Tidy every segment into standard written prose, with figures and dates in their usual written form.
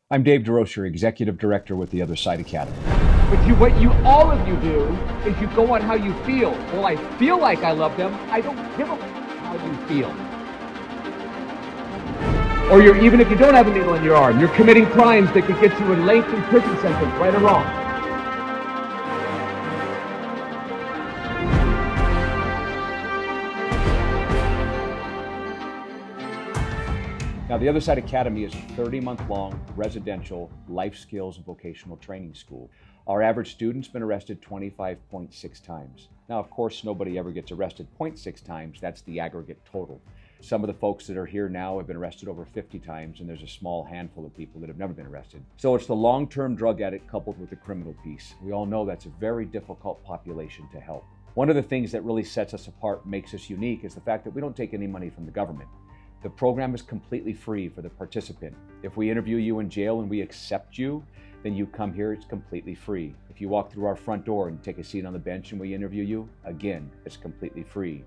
I'm Dave Durocher, Executive Director with the Other Side Academy. But all of you do is you go on how you feel. Well, I feel like I love them. I don't give a how you feel. Or even if you don't have a needle in your arm, you're committing crimes that could get you a lengthy prison sentence, right or wrong. Now, the Other Side Academy is a 30-month-long residential life skills and vocational training school. Our average student's been arrested 25.6 times. Now, of course, nobody ever gets arrested 0.6 times. That's the aggregate total. Some of the folks that are here now have been arrested over 50 times, and there's a small handful of people that have never been arrested. So it's the long-term drug addict coupled with the criminal piece. We all know that's a very difficult population to help. One of the things that really sets us apart, makes us unique, is the fact that we don't take any money from the government. The program is completely free for the participant. If we interview you in jail and we accept you, then you come here, it's completely free. If you walk through our front door and take a seat on the bench and we interview you, again, it's completely free.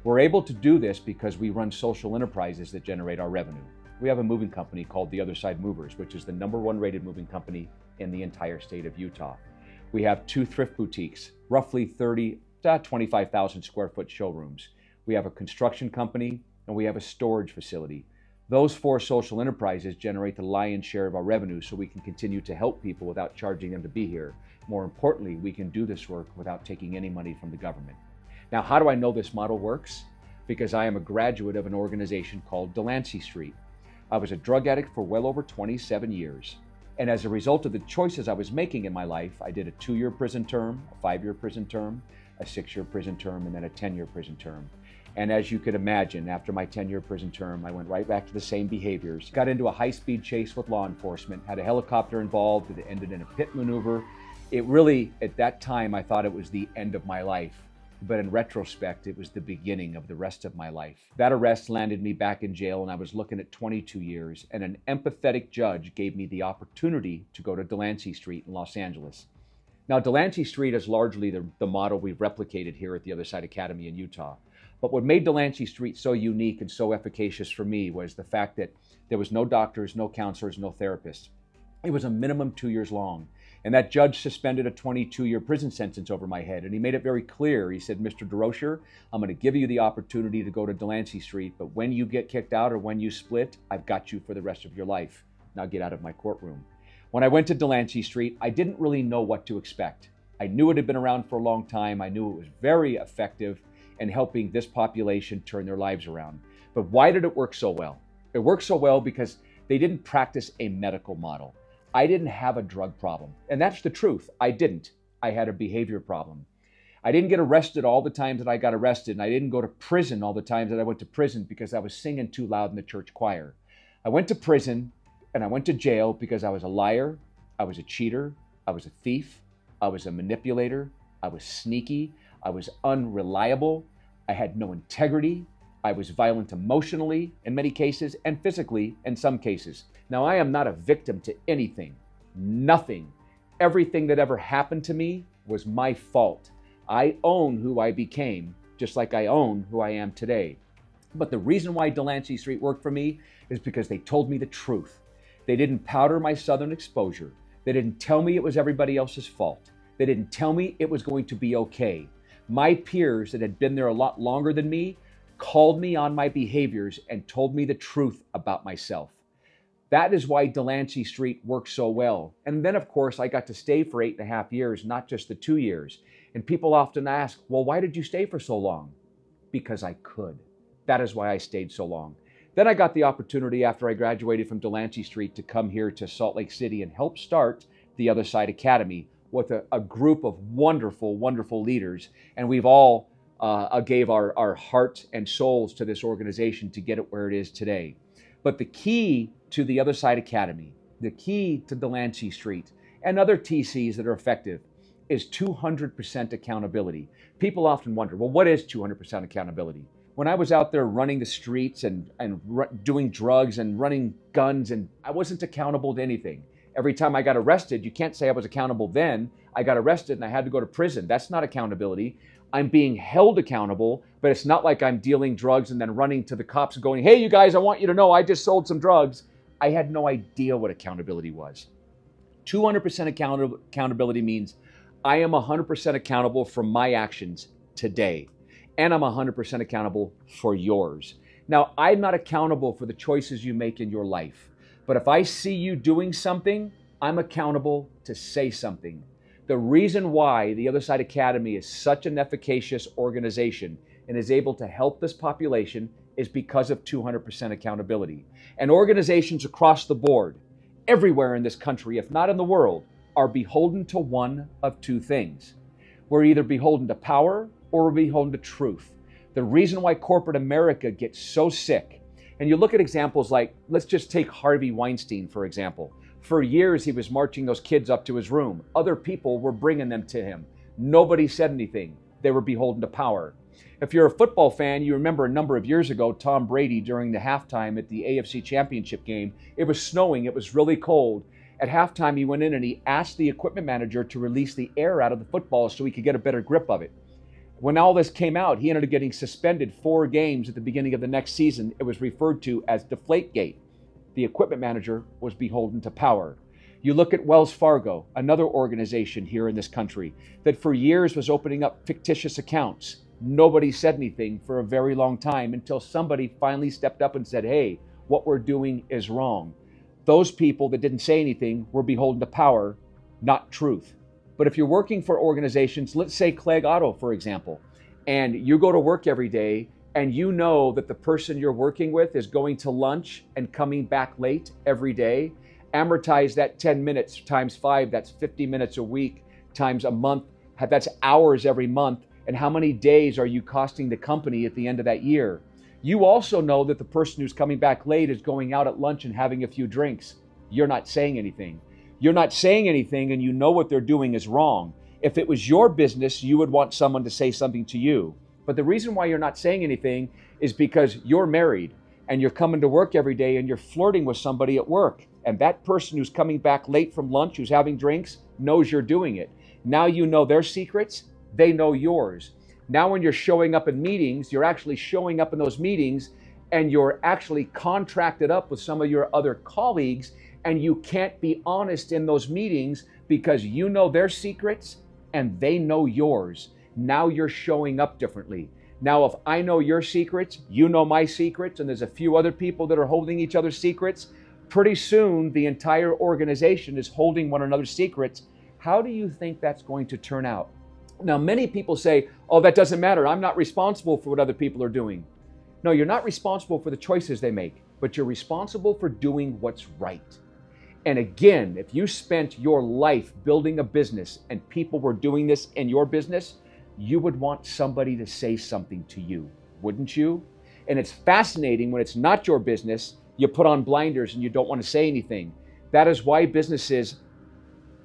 We're able to do this because we run social enterprises that generate our revenue. We have a moving company called The Other Side Movers, which is the #1 rated moving company in the entire state of Utah. We have 2 thrift boutiques, roughly 25,000 square foot showrooms. We have a construction company, and we have a storage facility. Those 4 social enterprises generate the lion's share of our revenue, so we can continue to help people without charging them to be here. More importantly, we can do this work without taking any money from the government. Now, how do I know this model works? Because I am a graduate of an organization called Delancey Street. I was a drug addict for well over 27 years. And as a result of the choices I was making in my life, I did a 2-year prison term, a 5-year prison term, a 6-year prison term, and then a 10-year prison term. And as you could imagine, after my 10-year prison term, I went right back to the same behaviors. Got into a high-speed chase with law enforcement, had a helicopter involved that ended in a pit maneuver. It really, at that time, I thought it was the end of my life. But in retrospect, it was the beginning of the rest of my life. That arrest landed me back in jail, and I was looking at 22 years, and an empathetic judge gave me the opportunity to go to Delancey Street in Los Angeles. Now, Delancey Street is largely the model we've replicated here at the Other Side Academy in Utah. But what made Delancey Street so unique and so efficacious for me was the fact that there was no doctors, no counselors, no therapists. It was a minimum 2 years long. And that judge suspended a 22-year prison sentence over my head. And he made it very clear. He said, Mr. Durocher, I'm going to give you the opportunity to go to Delancey Street, but when you get kicked out or when you split, I've got you for the rest of your life. Now get out of my courtroom. When I went to Delancey Street, I didn't really know what to expect. I knew it had been around for a long time. I knew it was very effective in helping this population turn their lives around. But why did it work so well? It worked so well because they didn't practice a medical model. I didn't have a drug problem. And that's the truth. I didn't. I had a behavior problem. I didn't get arrested all the times that I got arrested, and I didn't go to prison all the times that I went to prison because I was singing too loud in the church choir. I went to prison and I went to jail because I was a liar, I was a cheater, I was a thief, I was a manipulator, I was sneaky, I was unreliable, I had no integrity, I was violent emotionally in many cases and physically in some cases. Now, I am not a victim to anything, nothing. Everything that ever happened to me was my fault. I own who I became, just like I own who I am today. But the reason why Delancey Street worked for me is because they told me the truth. They didn't powder my Southern exposure. They didn't tell me it was everybody else's fault. They didn't tell me it was going to be okay. My peers that had been there a lot longer than me called me on my behaviors and told me the truth about myself. That is why Delancey Street worked so well. And then, of course, I got to stay for 8.5 years, not just the 2 years. And people often ask, well, why did you stay for so long? Because I could. That is why I stayed so long. Then I got the opportunity after I graduated from Delancey Street to come here to Salt Lake City and help start the Other Side Academy with a group of wonderful, wonderful leaders. And we've all gave our hearts and souls to this organization to get it where it is today. But the key to the Other Side Academy, the key to Delancey Street, and other TCs that are effective is 200% accountability. People often wonder, well, what is 200% accountability? When I was out there running the streets and doing drugs and running guns, and I wasn't accountable to anything. Every time I got arrested, you can't say I was accountable then. I got arrested and I had to go to prison. That's not accountability. I'm being held accountable, but it's not like I'm dealing drugs and then running to the cops and going, hey, you guys, I want you to know I just sold some drugs. I had no idea what accountability was. 200% accountability means I am 100% accountable for my actions today, and I'm 100% accountable for yours. Now, I'm not accountable for the choices you make in your life, but if I see you doing something, I'm accountable to say something. The reason why the Other Side Academy is such an efficacious organization and is able to help this population is because of 200% accountability. And organizations across the board, everywhere in this country, if not in the world, are beholden to one of two things. We're either beholden to power or we're beholden to truth. The reason why corporate America gets so sick, and you look at examples like, let's just take Harvey Weinstein, for example. For years, he was marching those kids up to his room. Other people were bringing them to him. Nobody said anything. They were beholden to power. If you're a football fan, you remember a number of years ago, Tom Brady during the halftime at the AFC Championship game. It was snowing. It was really cold. At halftime, he went in and he asked the equipment manager to release the air out of the football so he could get a better grip of it. When all this came out, he ended up getting suspended 4 games at the beginning of the next season. It was referred to as Deflategate. The equipment manager was beholden to power. You look at Wells Fargo, another organization here in this country that for years was opening up fictitious accounts. Nobody said anything for a very long time until somebody finally stepped up and said, hey, what we're doing is wrong. Those people that didn't say anything were beholden to power, not truth. But if you're working for organizations, let's say Clegg Auto, for example, and you go to work every day and you know that the person you're working with is going to lunch and coming back late every day, amortize that 10 minutes times 5, that's 50 minutes a week, times a month, that's hours every month, and how many days are you costing the company at the end of that year? You also know that the person who's coming back late is going out at lunch and having a few drinks. You're not saying anything. You're not saying anything, and you know what they're doing is wrong. If it was your business, you would want someone to say something to you. But the reason why you're not saying anything is because you're married and you're coming to work every day and you're flirting with somebody at work. And that person who's coming back late from lunch, who's having drinks, knows you're doing it. Now you know their secrets, they know yours. Now when you're showing up in meetings, you're actually showing up in those meetings and you're actually contracted up with some of your other colleagues, and you can't be honest in those meetings because you know their secrets and they know yours. Now you're showing up differently. Now, if I know your secrets, you know my secrets, and there's a few other people that are holding each other's secrets, pretty soon the entire organization is holding one another's secrets. How do you think that's going to turn out? Now, many people say, oh, that doesn't matter. I'm not responsible for what other people are doing. No, you're not responsible for the choices they make, but you're responsible for doing what's right. And again, if you spent your life building a business and people were doing this in your business, you would want somebody to say something to you, wouldn't you? And it's fascinating when it's not your business, you put on blinders and you don't want to say anything. That is why businesses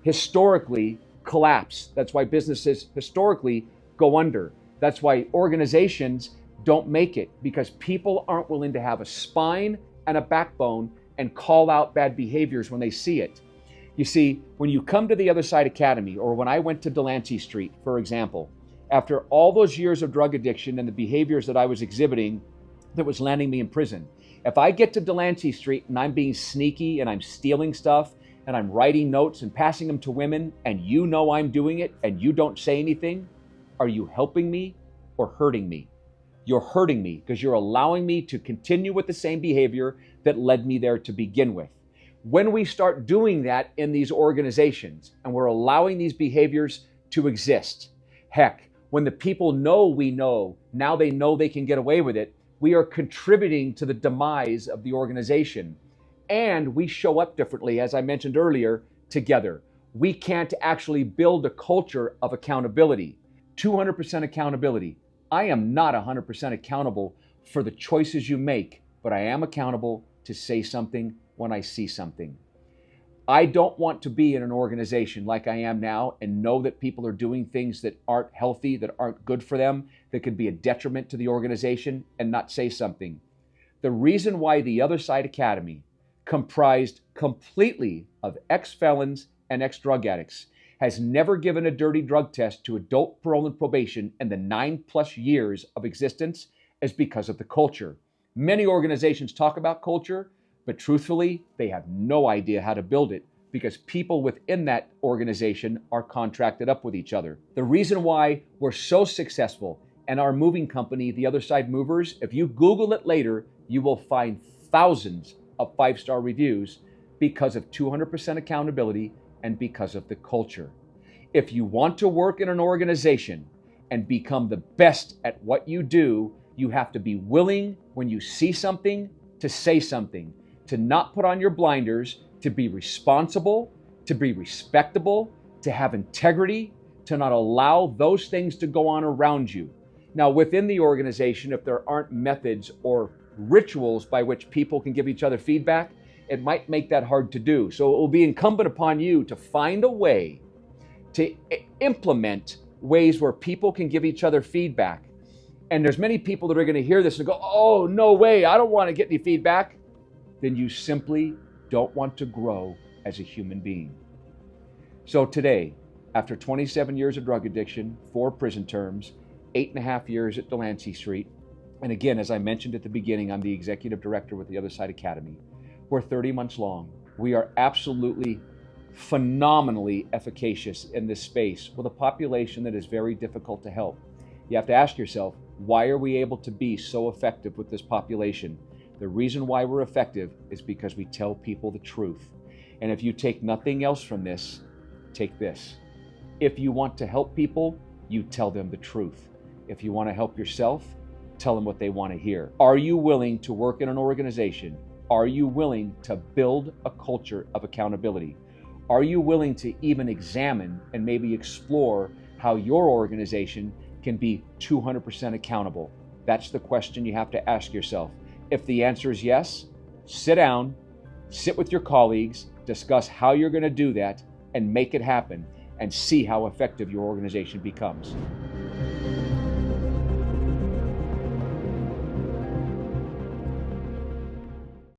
historically collapse. That's why businesses historically go under. That's why organizations don't make it, because people aren't willing to have a spine and a backbone and call out bad behaviors when they see it. You see, when you come to the Other Side Academy, or when I went to Delancey Street, for example, after all those years of drug addiction and the behaviors that I was exhibiting that was landing me in prison, if I get to Delancey Street and I'm being sneaky and I'm stealing stuff and I'm writing notes and passing them to women, and you know I'm doing it and you don't say anything, are you helping me or hurting me? You're hurting me because you're allowing me to continue with the same behavior that led me there to begin with. When we start doing that in these organizations and we're allowing these behaviors to exist, heck, when the people know we know, now they know they can get away with it, we are contributing to the demise of the organization. And we show up differently, as I mentioned earlier, together. We can't actually build a culture of accountability. 200% accountability. I am not 100% accountable for the choices you make, but I am accountable to say something when I see something. I don't want to be in an organization like I am now and know that people are doing things that aren't healthy, that aren't good for them, that could be a detriment to the organization, and not say something. The reason why the Other Side Academy, comprised completely of ex-felons and ex-drug addicts, has never given a dirty drug test to adult parole and probation in the 9+ years of existence is because of the culture. Many organizations talk about culture, But truthfully, they have no idea how to build it because people within that organization are contracted up with each other. The reason why we're so successful and our moving company, The Other Side Movers, if you Google it later, you will find thousands of 5-star reviews because of 200% accountability and because of the culture. If you want to work in an organization and become the best at what you do, you have to be willing when you see something to say something, to not put on your blinders, to be responsible, to be respectable, to have integrity, to not allow those things to go on around you. Now, within the organization, if there aren't methods or rituals by which people can give each other feedback, it might make that hard to do. So it will be incumbent upon you to find a way to implement ways where people can give each other feedback. And there's many people that are going to hear this and go, oh, no way, I don't want to get any feedback. Then you simply don't want to grow as a human being. So today, after 27 years of drug addiction, 4 prison terms, 8.5 years at Delancey Street, and again, as I mentioned at the beginning, I'm the executive director with the Other Side Academy. We're 30 months long. We are absolutely phenomenally efficacious in this space with a population that is very difficult to help. You have to ask yourself, why are we able to be so effective with this population? The reason why we're effective is because we tell people the truth. And if you take nothing else from this, take this. If you want to help people, you tell them the truth. If you want to help yourself, tell them what they want to hear. Are you willing to work in an organization? Are you willing to build a culture of accountability? Are you willing to even examine and maybe explore how your organization can be 200% accountable? That's the question you have to ask yourself. If the answer is yes, sit down, sit with your colleagues, discuss how you're going to do that, and make it happen, and see how effective your organization becomes.